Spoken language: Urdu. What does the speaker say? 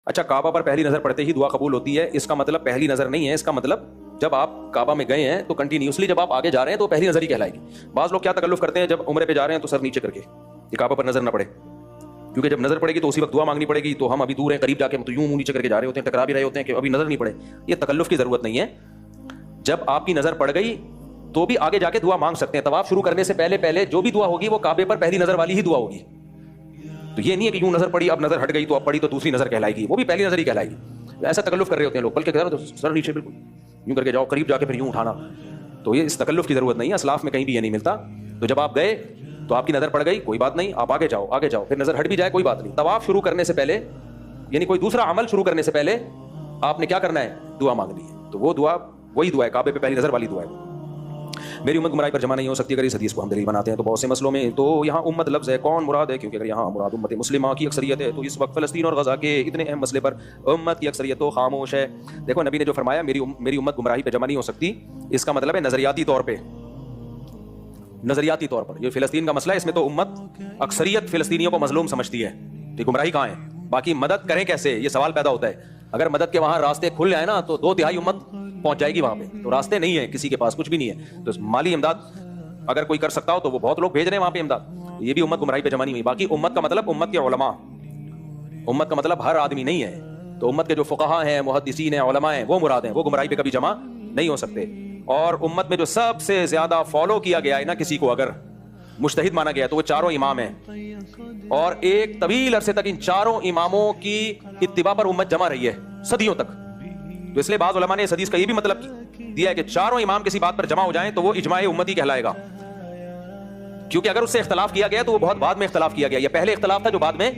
اچھا کعبہ پر پہلی نظر پڑتے ہی دعا قبول ہوتی ہے، اس کا مطلب پہلی نظر نہیں ہے، اس کا مطلب جب آپ کعبہ میں گئے ہیں تو کنٹینیوسلی جب آپ آگے جا رہے ہیں تو پہلی نظر ہی کہلائے گی. بعض لوگ کیا تکلف کرتے ہیں جب عمرے پہ جا رہے ہیں تو سر نیچے کر کے کہ کعبہ پر نظر نہ پڑے، کیونکہ جب نظر پڑے گی تو اسی وقت دعا مانگنی پڑے گی، تو ہم ابھی دور ہیں، قریب جا کے ہم تو یوں منہ نیچے کر کے جا رہے ہوتے ہیں، ٹکرا بھی رہے ہوتے ہیں کہ ابھی نظر نہیں پڑے. یہ تکلف کی ضرورت نہیں ہے. جب آپ کی نظر پڑ گئی تو بھی آگے جا کے دعا مانگ سکتے ہیں. طواف شروع کرنے سے پہلے جو بھی دعا ہوگی وہ کعبے پر پہلی نظر والی ہی دعا ہوگی. تو یہ نہیں ہے کہ یوں نظر پڑی اب نظر ہٹ گئی تو اب پڑی تو دوسری نظر کہلائے گی، وہ بھی پہلی نظر ہی کہلائے گی. ایسا تکلف کر رہے ہوتے ہیں لوگ، بلکہ کہہ رہے تو سر نیچے بالکل یوں کر کے جاؤ، قریب جا کے پھر یوں اٹھانا. تو یہ اس تکلف کی ضرورت نہیں ہے، اسلاف میں کہیں بھی یہ نہیں ملتا. تو جب آپ گئے تو آپ کی نظر پڑ گئی، کوئی بات نہیں، آپ آگے جاؤ آگے جاؤ، پھر نظر ہٹ بھی جائے کوئی بات نہیں. طواف شروع کرنے سے پہلے یعنی کوئی دوسرا عمل شروع کرنے سے پہلے آپ نے کیا کرنا ہے؟ دعا مانگنی ہے. تو وہ دعا وہی دعا ہے، کعبے پہ پہلی نظر والی دعا ہے. میری امت گمراہی پر جمع نہیں ہو سکتی اگر اس حدیث کو ہم دلیل بناتے ہیں تو بہت سے مسئلوں میں. تو یہاں امت لفظ ہے، کون مراد ہے؟ کیونکہ اگر یہاں مراد امت مسلمہ کی اکثریت ہے تو اس وقت فلسطین اور غزہ کے اتنے اہم مسئلے پر امت کی اکثریت تو خاموش ہے. دیکھو نبی نے جو فرمایا میری امت گمراہی پہ جمع نہیں ہو سکتی، اس کا مطلب ہے نظریاتی طور پہ. نظریاتی طور پر یہ فلسطین کا مسئلہ ہے، اس میں تو امت اکثریت فلسطینیوں کو مظلوم سمجھتی ہے، تو گمراہی کہاں ہے؟ باقی مدد کریں کیسے، یہ سوال پیدا ہوتا ہے. اگر مدد کے وہاں راستے کھل جائیں نا تو 2/3 امت پہنچ جائے گی وہاں پہ. تو راستے نہیں ہے، کسی کے پاس کچھ بھی نہیں ہے. تو مالی امداد اگر کوئی کر سکتا ہو تو وہ بہت لوگ بھیج رہے ہیں وہاں پہ امداد. یہ بھی امت گمراہی پہ جمع نہیں ہوئی. باقی امت کا مطلب امت کے علماء، امت کا مطلب ہر آدمی نہیں ہے. تو امت کے جو فقہاء ہیں، محدثین ہیں، علماء ہیں، وہ مراد ہیں، وہ گمراہی پہ کبھی جمع نہیں ہو سکتے. اور امت میں جو سب سے زیادہ فالو کیا گیا ہے نا کسی کو اگر مجتہد مانا گیا تو وہ چاروں امام ہیں. اور ایک طویل عرصے تک ان چاروں اماموں کی اتباع پر امت جمع رہی ہے صدیوں تک. تو اس لیے بعض علماء نے اس حدیث کا یہ بھی مطلب دیا ہے کہ چاروں امام کسی بات پر جمع ہو جائیں تو وہ اجماع امتی کہلائے گا. کیونکہ اگر اس سے اختلاف کیا گیا تو وہ بہت بعد میں اختلاف کیا گیا، یہ پہلے اختلاف تھا جو بعد میں